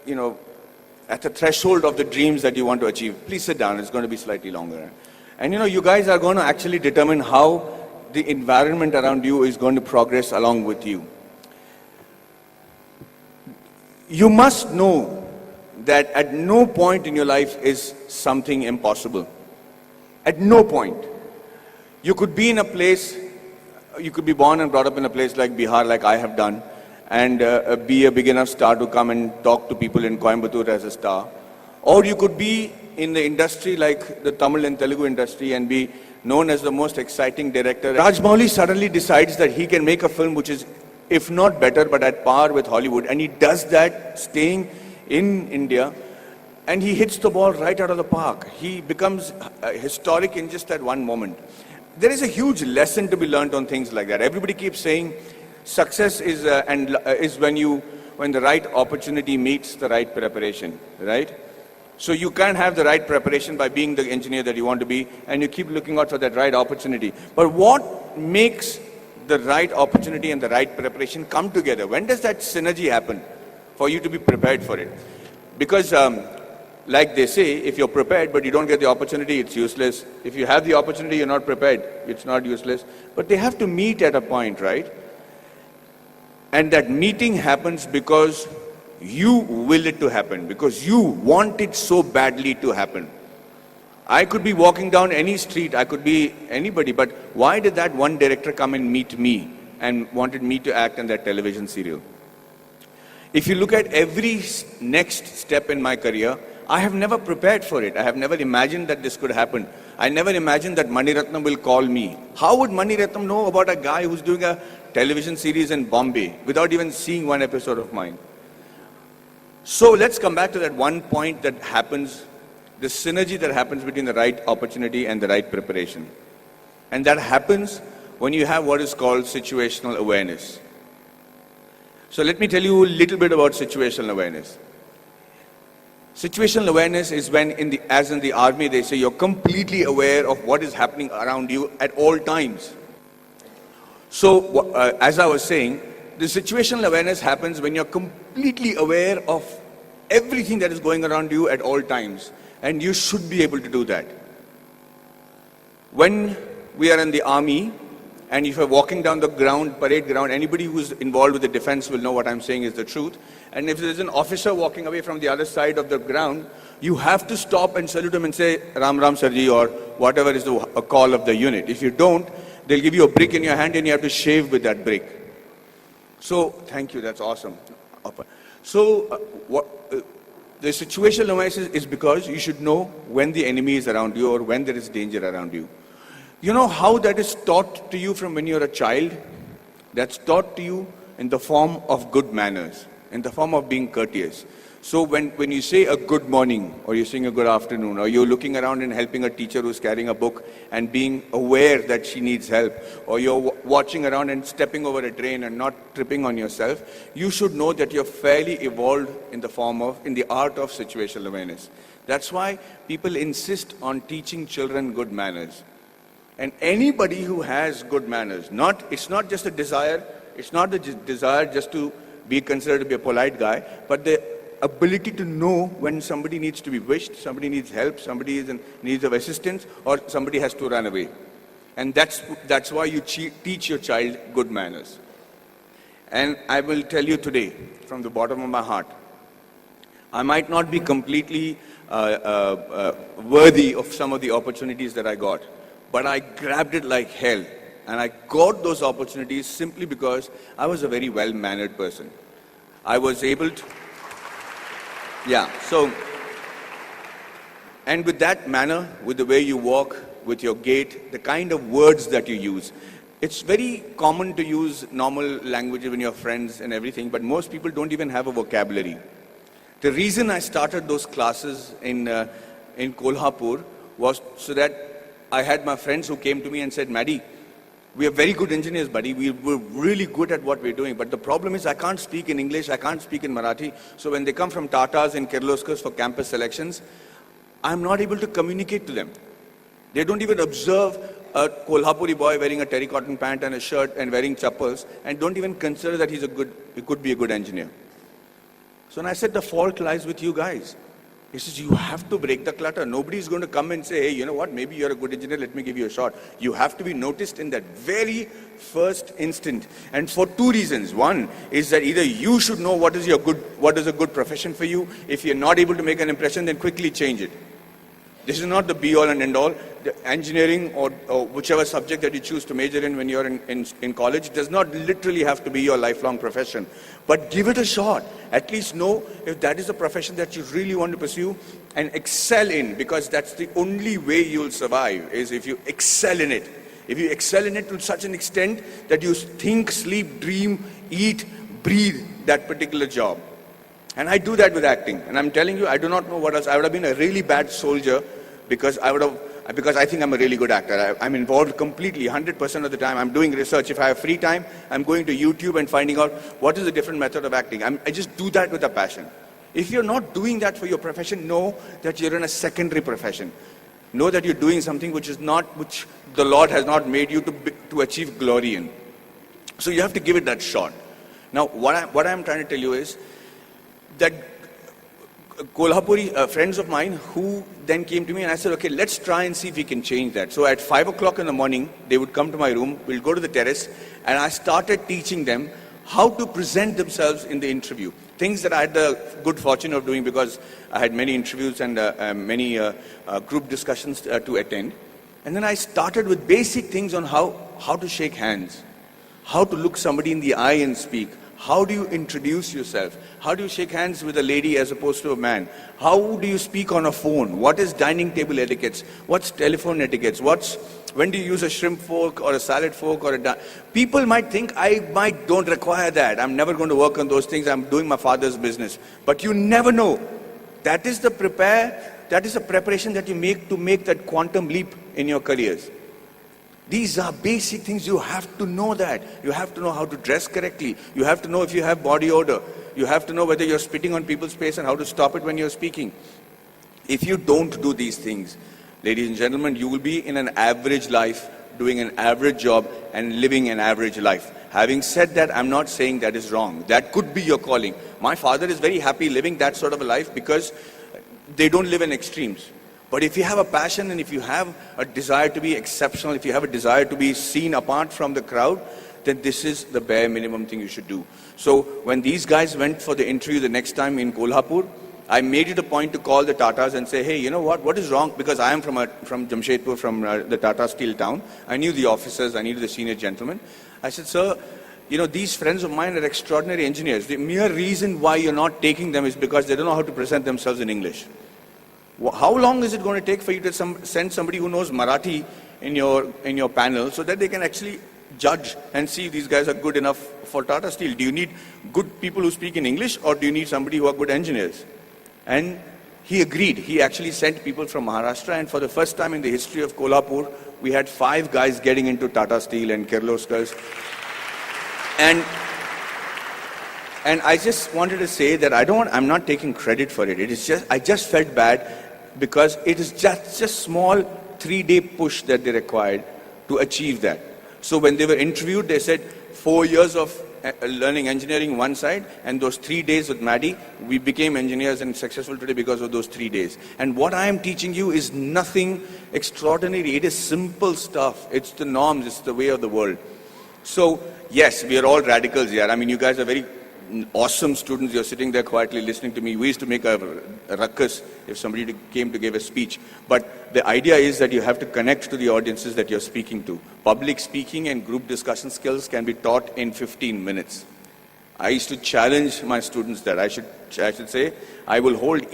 you know, at the threshold of the dreams that you want to achieve. Please sit down, it's going to be slightly longer. And you know, you guys are going to actually determine how the environment around you is going to progress along with you. You must know that at no point in your life is something impossible. At no point. You could be in a place, you could be born and brought up in a place like Bihar, like I have done, and be a big enough star to come and talk to people in Coimbatore as a star. Or you could be in the industry like the Tamil and Telugu industry and be known as the most exciting director. Rajamouli suddenly decides that he can make a film which is, if not better, but at par with Hollywood. And he does that staying in India, and he hits the ball right out of the park. He becomes historic in just that one moment. There is a huge lesson to be learned on things like that. Everybody keeps saying success is when the right opportunity meets the right preparation, right? So you can't have the right preparation by being the engineer that you want to be, and you keep looking out for that right opportunity. But what makes the right opportunity and the right preparation come together? When does that synergy happen for you to be prepared for it? Because like they say, if you're prepared but you don't get the opportunity, it's useless. If you have the opportunity, you're not prepared, it's not useless. But they have to meet at a point, right? And that meeting happens because you will it to happen, because you want it so badly to happen. I could be walking down any street, I could be anybody, but why did that one director come and meet me and wanted me to act in that television serial? If you look at every next step in my career, I have never prepared for it. I have never imagined that this could happen. I never imagined that Mani Ratnam will call me. How would Mani Ratnam know about a guy who's doing a television series in Bombay without even seeing one episode of mine? So let's come back to that one point that happens, the synergy that happens between the right opportunity and the right preparation. And that happens when you have what is called situational awareness. So let me tell you a little bit about situational awareness. Situational awareness is when, as in the army, they say you're completely aware of what is happening around you at all times. So, as I was saying, the situational awareness happens when you're completely aware of everything that is going around you at all times. And you should be able to do that. When we are in the army, and if you're walking down the ground, parade ground, anybody who's involved with the defense will know what I'm saying is the truth. And if there's an officer walking away from the other side of the ground, you have to stop and salute him and say, Ram Ram Sarji, or whatever is the call of the unit. If you don't, they'll give you a brick in your hand and you have to shave with that brick. So, thank you, that's awesome. So, the situational awareness is because you should know when the enemy is around you or when there is danger around you. You know how that is taught to you from when you're a child? That's taught to you in the form of good manners, in the form of being courteous. So when you say a good morning, or you're saying a good afternoon, or you're looking around and helping a teacher who's carrying a book and being aware that she needs help, or you're watching around and stepping over a drain and not tripping on yourself, you should know that you're fairly evolved in the art of situational awareness. That's why people insist on teaching children good manners. And anybody who has good manners, it's not just a desire, it's not the desire just to be considered to be a polite guy, but the ability to know when somebody needs to be wished, somebody needs help, somebody is in need of assistance, or somebody has to run away. And that's why you teach your child good manners. And I will tell you today, from the bottom of my heart, I might not be completely worthy of some of the opportunities that I got, but I grabbed it like hell. And I got those opportunities simply because I was a very well-mannered person. I was able to, and with that manner, with the way you walk, with your gait, the kind of words that you use. It's very common to use normal language when you're friends and everything, but most people don't even have a vocabulary. The reason I started those classes in Kolhapur was so that I had my friends who came to me and said, Maddie, we are very good engineers, buddy. We're really good at what we're doing. But the problem is I can't speak in English, I can't speak in Marathi. So when they come from Tatas and Kirloskars for campus selections, I'm not able to communicate to them. They don't even observe a Kolhapuri boy wearing a terracotta pant and a shirt and wearing chappals and don't even consider that he could be a good engineer. So I said, the fault lies with you guys. He says, you have to break the clutter. Nobody's going to come and say, hey, you know what, maybe you're a good engineer, let me give you a shot. You have to be noticed in that very first instant. And for two reasons. One is that either you should know what is a good profession for you. If you're not able to make an impression, then quickly change it. This is not the be-all and end-all. The engineering or whichever subject that you choose to major in when you're in college does not literally have to be your lifelong profession. But give it a shot. At least know if that is a profession that you really want to pursue and excel in, because that's the only way you'll survive, is if you excel in it. If you excel in it to such an extent that you think, sleep, dream, eat, breathe that particular job. And I do that with acting. And I'm telling you, I do not know what else. I would have been a really bad soldier because I think I'm a really good actor. I'm involved completely, 100% of the time. I'm doing research. If I have free time, I'm going to YouTube and finding out what is a different method of acting. I just do that with a passion. If you're not doing that for your profession, know that you're in a secondary profession. Know that you're doing something which the Lord has not made you to achieve glory in. So you have to give it that shot. Now, what I'm trying to tell you is that Kolhapuri friends of mine who then came to me and I said, okay, let's try and see if we can change that. So at 5 o'clock in the morning, they would come to my room, we'll go to the terrace, and I started teaching them how to present themselves in the interview. Things that I had the good fortune of doing because I had many interviews and many group discussions to attend. And then I started with basic things on how to shake hands, how to look somebody in the eye and speak. How do you introduce yourself? How do you shake hands with a lady as opposed to a man? How do you speak on a phone? What is dining table etiquettes? What's telephone etiquettes? When do you use a shrimp fork or a salad fork or people might think I don't require that. I'm never going to work on those things. I'm doing my father's business. But you never know. That is the preparation that you make to make that quantum leap in your careers. These are basic things. You have to know that. You have to know how to dress correctly. You have to know if you have body odor. You have to know whether you're spitting on people's face and how to stop it when you're speaking. If you don't do these things, ladies and gentlemen, you will be in an average life, doing an average job and living an average life. Having said that, I'm not saying that is wrong. That could be your calling. My father is very happy living that sort of a life because they don't live in extremes. But if you have a passion and if you have a desire to be exceptional, if you have a desire to be seen apart from the crowd, then this is the bare minimum thing you should do. So when these guys went for the interview the next time in Kolhapur, I made it a point to call the Tatas and say, hey, you know what is wrong? Because I am from Jamshedpur, from the Tata Steel town. I knew the officers, I knew the senior gentlemen. I said, sir, these friends of mine are extraordinary engineers. The mere reason why you're not taking them is because they don't know how to present themselves in English. How long is it going to take for you to send somebody who knows Marathi in your panel so that they can actually judge and see if these guys are good enough for Tata Steel? Do you need good people who speak in English or do you need somebody who are good engineers? And he agreed. He actually sent people from Maharashtra, and for the first time in the history of Kolhapur, we had 5 guys getting into Tata Steel and Kirloskars. And I just wanted to say that I'm not taking credit for it. I just felt bad because it is just a small 3-day push that they required to achieve that. So when they were interviewed, they said 4 years of learning engineering one side, and those 3 days with Maddie, we became engineers and successful today because of those 3 days. And what I am teaching you is nothing extraordinary. It is simple stuff. It's the norms. It's the way of the world. So yes, we are all radicals here. I mean, you guys are very awesome students. You're sitting there quietly listening to me. We used to make a ruckus if somebody came to give a speech. But the idea is that you have to connect to the audiences that you're speaking to. Public speaking and group discussion skills can be taught in 15 minutes. I used to challenge my students that I should say, I will hold